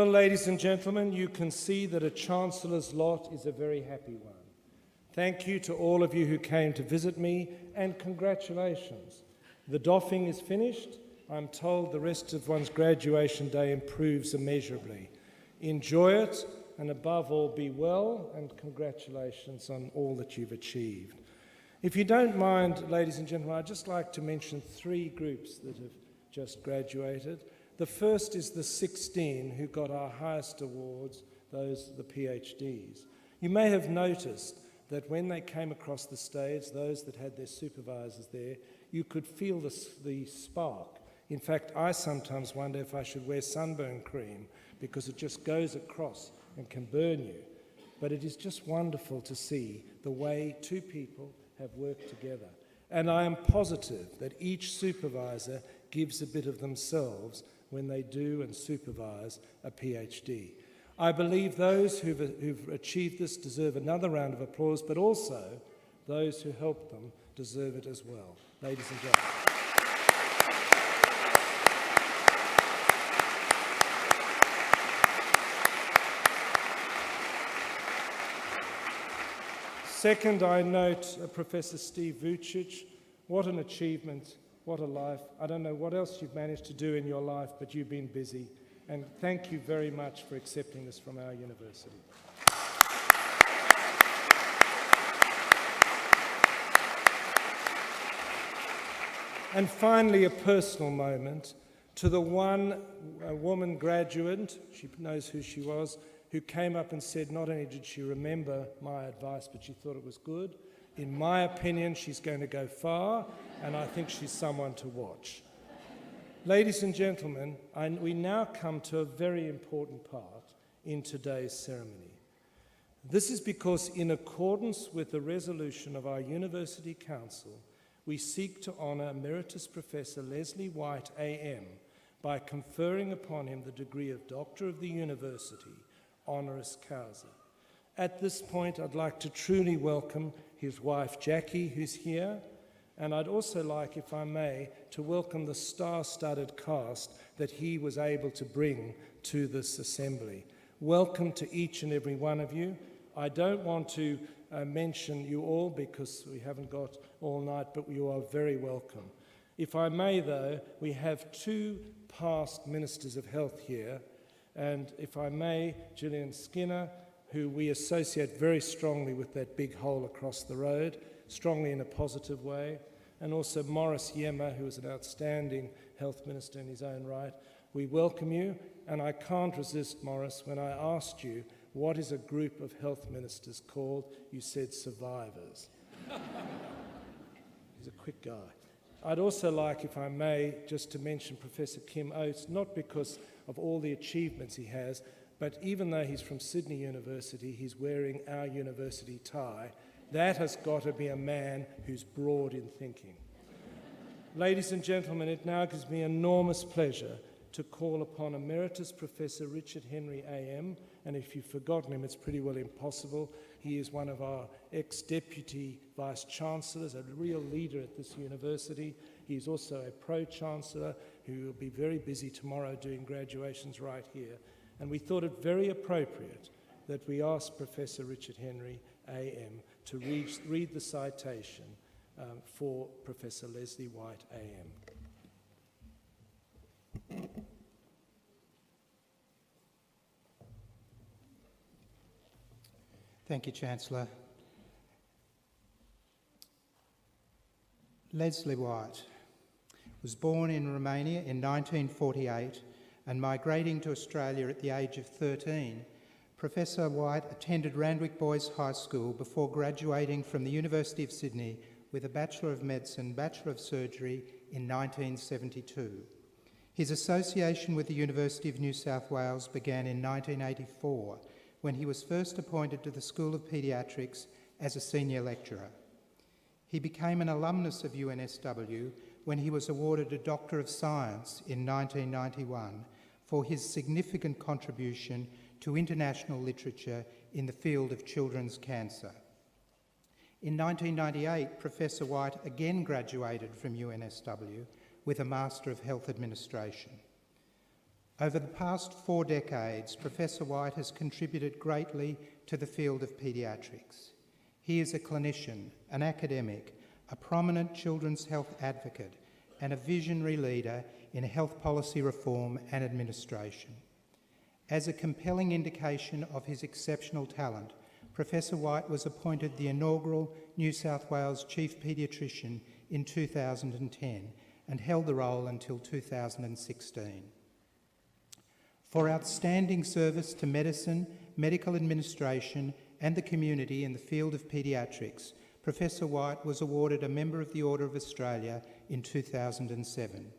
Well, ladies and gentlemen, you can see that a Chancellor's lot is a very happy one. Thank you to all of you who came to visit me, and congratulations. The doffing is finished. I'm told the rest of one's graduation day improves immeasurably. Enjoy it, and above all, be well, and congratulations on all that you've achieved. If you don't mind, ladies and gentlemen, I'd just like to mention 3 groups that have just graduated. The first is the 16 who got our highest awards, those the PhDs. You may have noticed that when they came across the stage, those that had their supervisors there, you could feel the spark. In fact, I sometimes wonder if I should wear sunburn cream because it just goes across and can burn you. But it is just wonderful to see the way 2 people have worked together. And I am positive that each supervisor gives a bit of themselves when they do and supervise a PhD. I believe those who've achieved this deserve another round of applause, but also those who helped them deserve it as well. Ladies and gentlemen. Second, I note Professor Steve Vucic. What an achievement, what a life. I don't know what else you've managed to do in your life, but you've been busy. And thank you very much for accepting this from our university. And finally, a personal moment to the one woman graduate, she knows who she was, who came up and said not only did she remember my advice, but she thought it was good. In my opinion, she's going to go far, and I think she's someone to watch. Ladies and gentlemen, we now come to a very important part in today's ceremony. This is because in accordance with the resolution of our University Council, we seek to honour Emeritus Professor Leslie White AM by conferring upon him the degree of Doctor of the University, honoris causa. At this point, I'd like to truly welcome his wife Jackie, who's here, and I'd also like, if I may, to welcome the star-studded cast that he was able to bring to this assembly. Welcome to each and every one of you. I don't want to mention you all because we haven't got all night, but you are very welcome. If I may, though, we have 2 past Ministers of Health here, and if I may, Gillian Skinner, who we associate very strongly with that big hole across the road, strongly in a positive way, and also Maurice Yemmer, who is an outstanding health minister in his own right. We welcome you, and I can't resist, Maurice, when I asked you what is a group of health ministers called, you said survivors. He's a quick guy. I'd also like, if I may, just to mention Professor Kim Oates, not because of all the achievements he has, but even though he's from Sydney University, he's wearing our university tie. That has got to be a man who's broad in thinking. Ladies and gentlemen, it now gives me enormous pleasure to call upon Emeritus Professor Richard Henry AM, and if you've forgotten him, it's pretty well impossible. He is one of our ex-deputy vice-chancellors, a real leader at this university. He's also a pro-chancellor who will be very busy tomorrow doing graduations right here. And we thought it very appropriate that we ask Professor Richard Henry AM to read the citation for Professor Leslie White AM. Thank you, Chancellor. Leslie White was born in Romania in 1948 and migrating to Australia at the age of 13. Professor White attended Randwick Boys High School before graduating from the University of Sydney with a Bachelor of Medicine, Bachelor of Surgery in 1972. His association with the University of New South Wales began in 1984 when he was first appointed to the School of Paediatrics as a senior lecturer. He became an alumnus of UNSW when he was awarded a Doctor of Science in 1991 for his significant contribution to international literature in the field of children's cancer. In 1998, Professor White again graduated from UNSW with a Master of Health Administration. Over the past 4 decades, Professor White has contributed greatly to the field of paediatrics. He is a clinician, an academic, a prominent children's health advocate, and a visionary leader in health policy reform and administration. As a compelling indication of his exceptional talent, Professor White was appointed the inaugural New South Wales Chief Paediatrician in 2010 and held the role until 2016. For outstanding service to medicine, medical administration and the community in the field of paediatrics, Professor White was awarded a Member of the Order of Australia in 2007.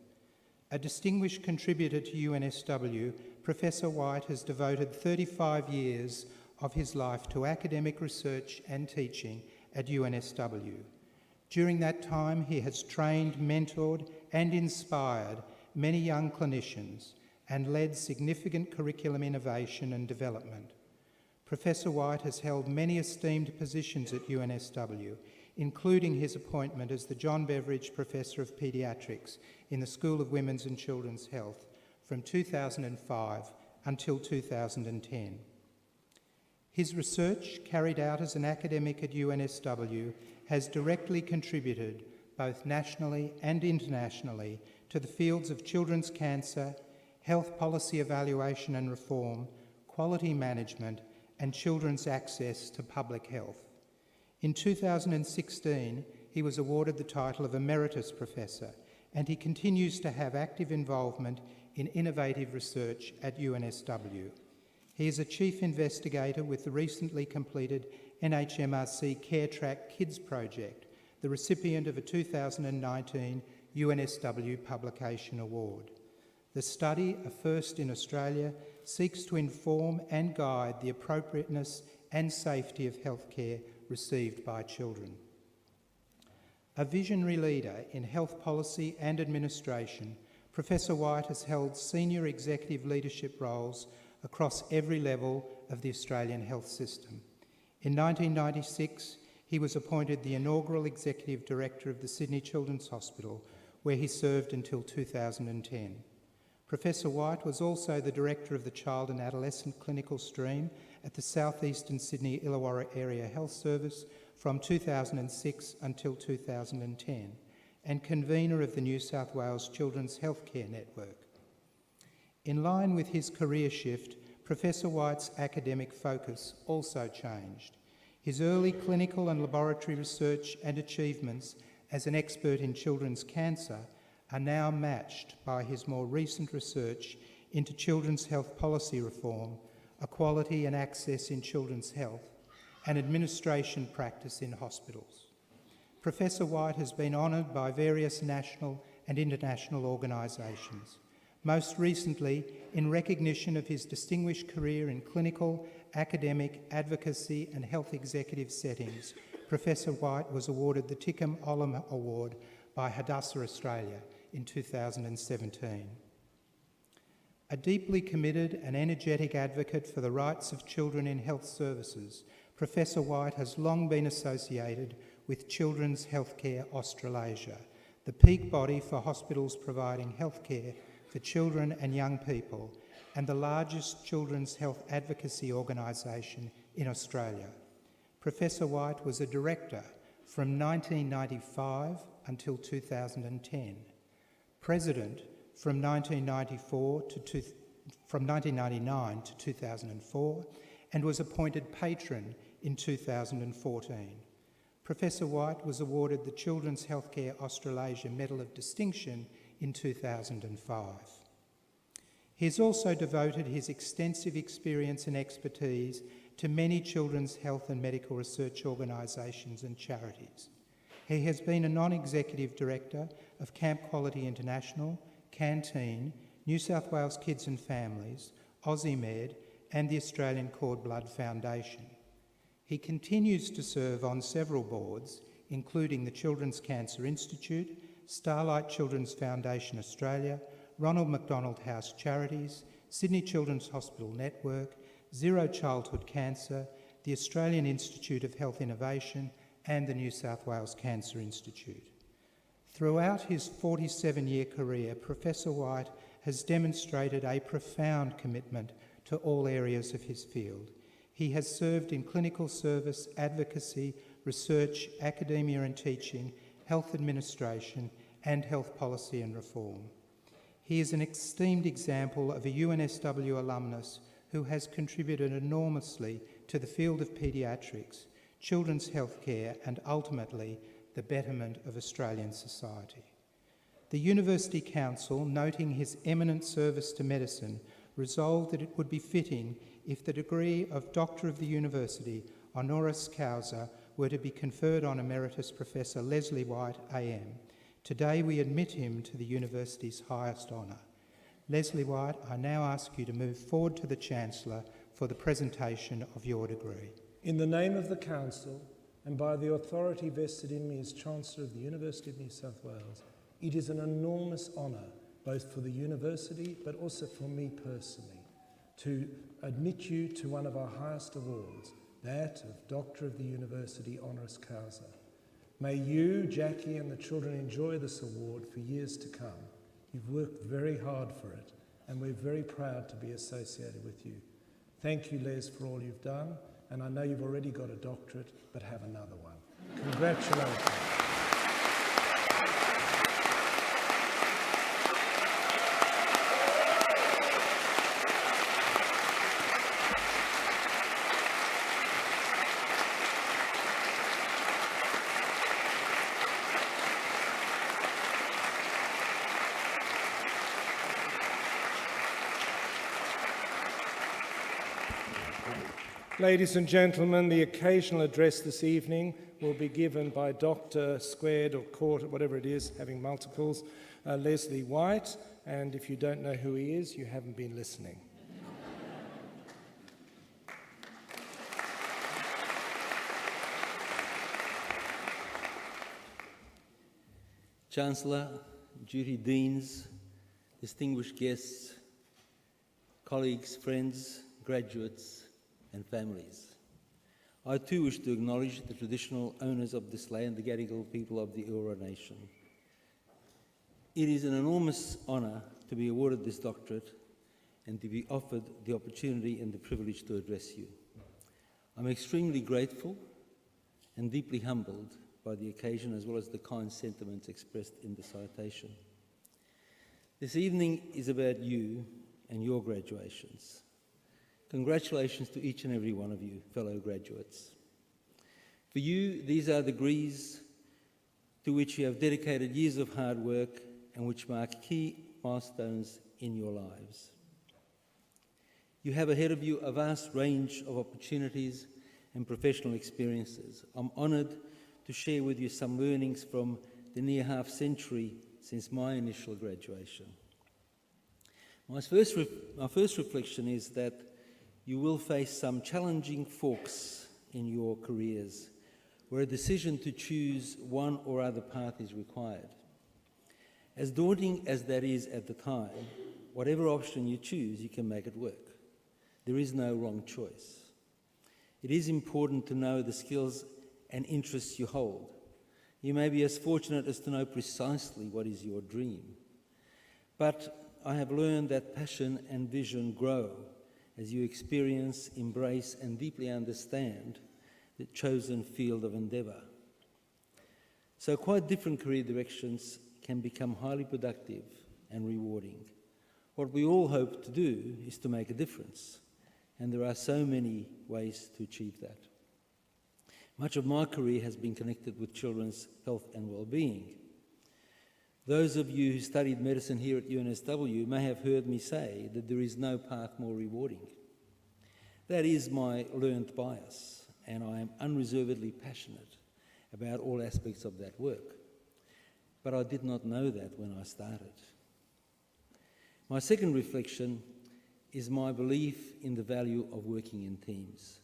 A distinguished contributor to UNSW, Professor White has devoted 35 years of his life to academic research and teaching at UNSW. During that time, he has trained, mentored and inspired many young clinicians and led significant curriculum innovation and development. Professor White has held many esteemed positions at UNSW, including his appointment as the John Beveridge Professor of Paediatrics in the School of Women's and Children's Health from 2005 until 2010. His research, carried out as an academic at UNSW, has directly contributed, both nationally and internationally, to the fields of children's cancer, health policy evaluation and reform, quality management, and children's access to public health. In 2016, he was awarded the title of Emeritus Professor, and he continues to have active involvement in innovative research at UNSW. He is a Chief Investigator with the recently completed NHMRC Care Track Kids project, the recipient of a 2019 UNSW Publication Award. The study, a first in Australia, seeks to inform and guide the appropriateness and safety of healthcare received by children. A visionary leader in health policy and administration, Professor White has held senior executive leadership roles across every level of the Australian health system. In 1996, he was appointed the inaugural Executive Director of the Sydney Children's Hospital, where he served until 2010. Professor White was also the Director of the Child and Adolescent Clinical Stream at the South Eastern Sydney Illawarra Area Health Service from 2006 until 2010, and convener of the New South Wales Children's Healthcare Network. In line with his career shift, Professor White's academic focus also changed. His early clinical and laboratory research and achievements as an expert in children's cancer are now matched by his more recent research into children's health policy reform, equality and access in children's health, and administration practice in hospitals. Professor White has been honoured by various national and international organisations. Most recently, in recognition of his distinguished career in clinical, academic, advocacy and health executive settings, Professor White was awarded the Tickham Olam Award by Hadassah Australia in 2017. A deeply committed and energetic advocate for the rights of children in health services, Professor White has long been associated with Children's Healthcare Australasia, the peak body for hospitals providing healthcare for children and young people, and the largest children's health advocacy organisation in Australia. Professor White was a director from 1995 until 2010, president from 1999 to 2004, and was appointed patron in 2014. Professor White was awarded the Children's Healthcare Australasia Medal of Distinction in 2005. He has also devoted his extensive experience and expertise to many children's health and medical research organisations and charities. He has been a non-executive director of Camp Quality International, Canteen, New South Wales Kids and Families, AussieMed and the Australian Cord Blood Foundation. He continues to serve on several boards, including the Children's Cancer Institute, Starlight Children's Foundation Australia, Ronald McDonald House Charities, Sydney Children's Hospital Network, Zero Childhood Cancer, the Australian Institute of Health Innovation and the New South Wales Cancer Institute. Throughout his 47-year career, Professor White has demonstrated a profound commitment to all areas of his field. He has served in clinical service, advocacy, research, academia and teaching, health administration, and health policy and reform. He is an esteemed example of a UNSW alumnus who has contributed enormously to the field of paediatrics, children's healthcare, and ultimately the betterment of Australian society. The University Council, noting his eminent service to medicine, resolved that it would be fitting if the degree of Doctor of the University, honoris causa, were to be conferred on Emeritus Professor Leslie White, AM. Today we admit him to the University's highest honour. Leslie White, I now ask you to move forward to the Chancellor for the presentation of your degree. In the name of the Council, and by the authority vested in me as Chancellor of the University of New South Wales, it is an enormous honour, both for the University but also for me personally, to admit you to one of our highest awards, that of Doctor of the University honoris causa. May you, Jackie, and the children enjoy this award for years to come. You've worked very hard for it, and we're very proud to be associated with you. Thank you, Les, for all you've done, and I know you've already got a doctorate, but have another one. Congratulations. Ladies and gentlemen, the occasional address this evening will be given by Dr. Squared or Court, whatever it is, having multiples, Leslie White, and if you don't know who he is, you haven't been listening. Chancellor, duty deans, distinguished guests, colleagues, friends, graduates, and families. I too wish to acknowledge the traditional owners of this land, the Gadigal people of the Eora Nation. It is an enormous honour to be awarded this doctorate and to be offered the opportunity and the privilege to address you. I'm extremely grateful and deeply humbled by the occasion as well as the kind sentiments expressed in the citation. This evening is about you and your graduations. Congratulations to each and every one of you, fellow graduates. For you, these are degrees to which you have dedicated years of hard work and which mark key milestones in your lives. You have ahead of you a vast range of opportunities and professional experiences. I'm honoured to share with you some learnings from the near half century since my initial graduation. My first reflection is that you will face some challenging forks in your careers where a decision to choose one or other path is required. As daunting as that is at the time, whatever option you choose, you can make it work. There is no wrong choice. It is important to know the skills and interests you hold. You may be as fortunate as to know precisely what is your dream. But I have learned that passion and vision grow as you experience, embrace, and deeply understand the chosen field of endeavour. So quite different career directions can become highly productive and rewarding. What we all hope to do is to make a difference, and there are so many ways to achieve that. Much of my career has been connected with children's health and well-being. Those of you who studied medicine here at UNSW may have heard me say that there is no path more rewarding. That is my learned bias, and I am unreservedly passionate about all aspects of that work. But I did not know that when I started. My second reflection is my belief in the value of working in teams.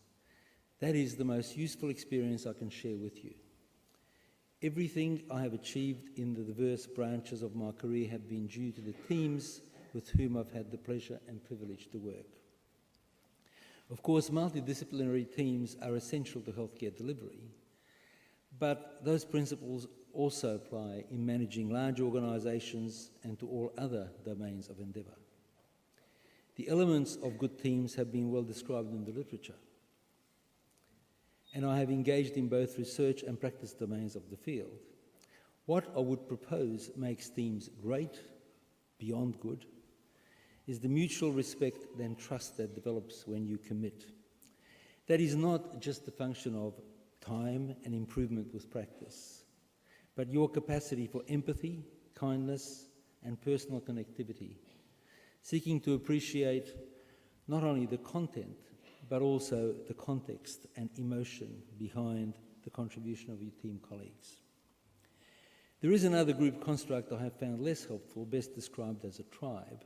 That is the most useful experience I can share with you. Everything I have achieved in the diverse branches of my career have been due to the teams with whom I've had the pleasure and privilege to work. Of course, multidisciplinary teams are essential to healthcare delivery, But those principles also apply in managing large organisations and to all other domains of endeavour. The elements of good teams have been well described in the literature, and I have engaged in both research and practice domains of the field. What I would propose makes teams great, beyond good, is the mutual respect and trust that develops when you commit. That is not just a function of time and improvement with practice, but your capacity for empathy, kindness, and personal connectivity, seeking to appreciate not only the content, but also the context and emotion behind the contribution of your team colleagues. There is another group construct I have found less helpful, best described as a tribe.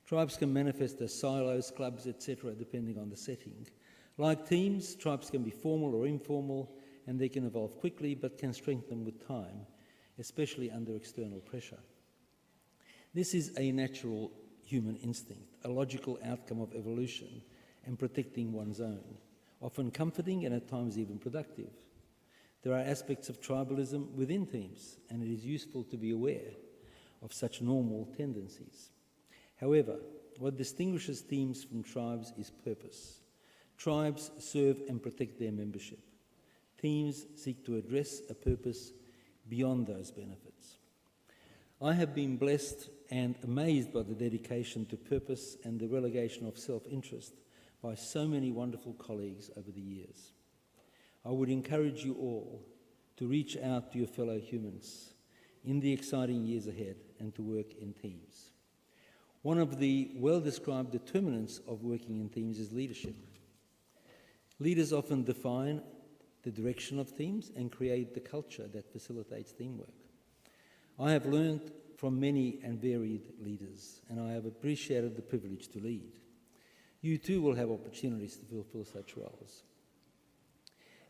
Tribes can manifest as silos, clubs, etc., depending on the setting. Like teams, tribes can be formal or informal, and they can evolve quickly, but can strengthen with time, especially under external pressure. This is a natural human instinct, a logical outcome of evolution and protecting one's own, often comforting and at times even productive. There are aspects of tribalism within teams, and it is useful to be aware of such normal tendencies. However, what distinguishes teams from tribes is purpose. Tribes serve and protect their membership. Teams seek to address a purpose beyond those benefits. I have been blessed and amazed by the dedication to purpose and the relegation of self-interest by so many wonderful colleagues over the years. I would encourage you all to reach out to your fellow humans in the exciting years ahead and to work in teams. One of the well-described determinants of working in teams is leadership. Leaders often define the direction of teams and create the culture that facilitates teamwork. I have learned from many and varied leaders, and I have appreciated the privilege to lead. You too will have opportunities to fulfill such roles,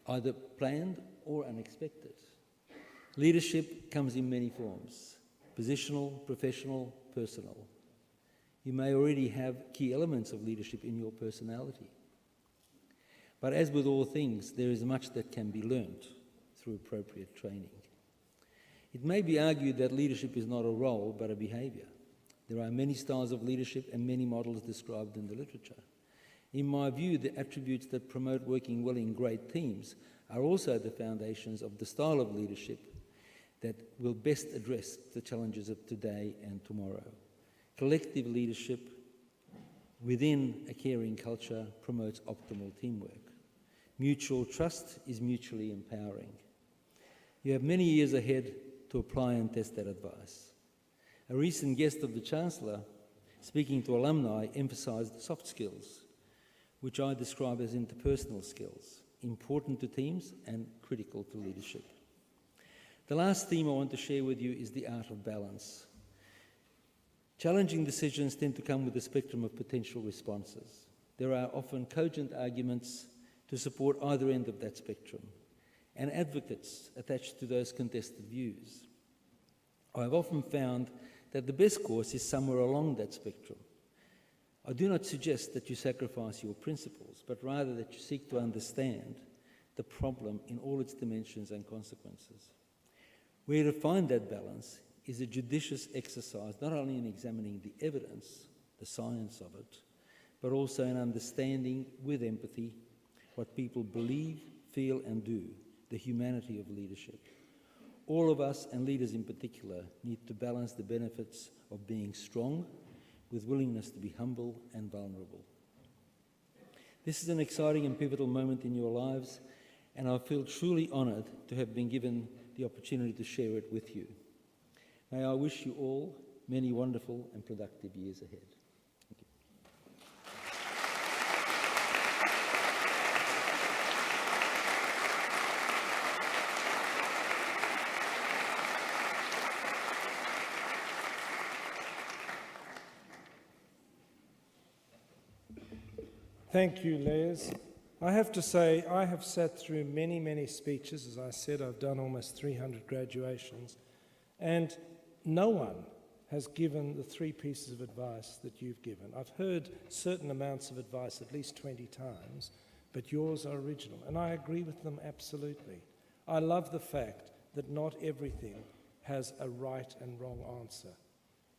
either planned or unexpected. Leadership comes in many forms: positional, professional, personal. You may already have key elements of leadership in your personality. But as with all things, there is much that can be learnt through appropriate training. It may be argued that leadership is not a role, but a behaviour. There are many styles of leadership and many models described in the literature. In my view, the attributes that promote working well in great teams are also the foundations of the style of leadership that will best address the challenges of today and tomorrow. Collective leadership within a caring culture promotes optimal teamwork. Mutual trust is mutually empowering. You have many years ahead to apply and test that advice. A recent guest of the Chancellor, speaking to alumni, emphasised soft skills, which I describe as interpersonal skills, important to teams and critical to leadership. The last theme I want to share with you is the art of balance. Challenging decisions tend to come with a spectrum of potential responses. There are often cogent arguments to support either end of that spectrum, and advocates attached to those contested views. I have often found that the best course is somewhere along that spectrum. I do not suggest that you sacrifice your principles, but rather that you seek to understand the problem in all its dimensions and consequences. Where to find that balance is a judicious exercise, not only in examining the evidence, the science of it, but also in understanding with empathy what people believe, feel and do, the humanity of leadership. All of us, and leaders in particular, need to balance the benefits of being strong with willingness to be humble and vulnerable. This is an exciting and pivotal moment in your lives, and I feel truly honoured to have been given the opportunity to share it with you. May I wish you all many wonderful and productive years ahead. Thank you. Thank you, Les. I have to say, I have sat through many, many speeches. As I said, I've done almost 300 graduations, and no one has given the 3 pieces of advice that you've given. I've heard certain amounts of advice at least 20 times, but yours are original, and I agree with them absolutely. I love the fact that not everything has a right and wrong answer.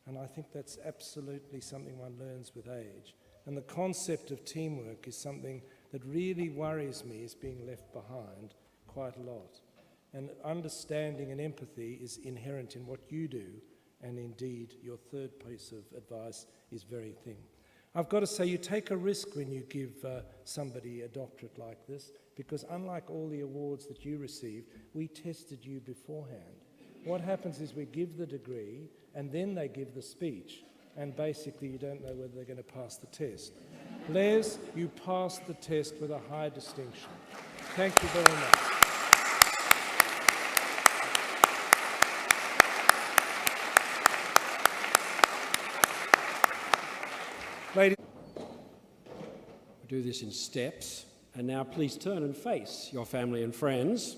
And I think that's absolutely something one learns with age. And the concept of teamwork is something that really worries me is being left behind quite a lot. And understanding and empathy is inherent in what you do, and indeed your third piece of advice is very thin. I've got to say, you take a risk when you give somebody a doctorate like this, because unlike all the awards that you received, we tested you beforehand. What happens is we give the degree, and then they give the speech, and basically you don't know whether they're going to pass the test. Les, you passed the test with a high distinction. Thank you very much. Ladies, we do this in steps. And now please turn and face your family and friends.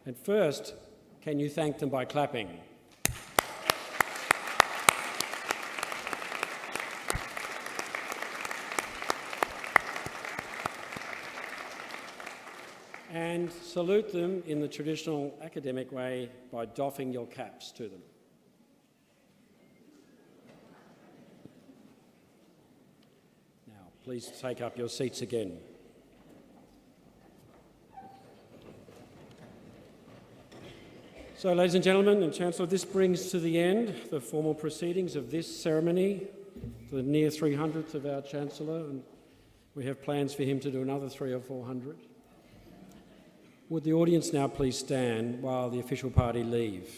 And first, can you thank them by clapping? And salute them in the traditional academic way by doffing your caps to them. Now, please take up your seats again. So, ladies and gentlemen, and Chancellor, this brings to the end the formal proceedings of this ceremony, the near 300th of our Chancellor, and we have plans for him to do another 300 or 400. Would the audience now please stand while the official party leave?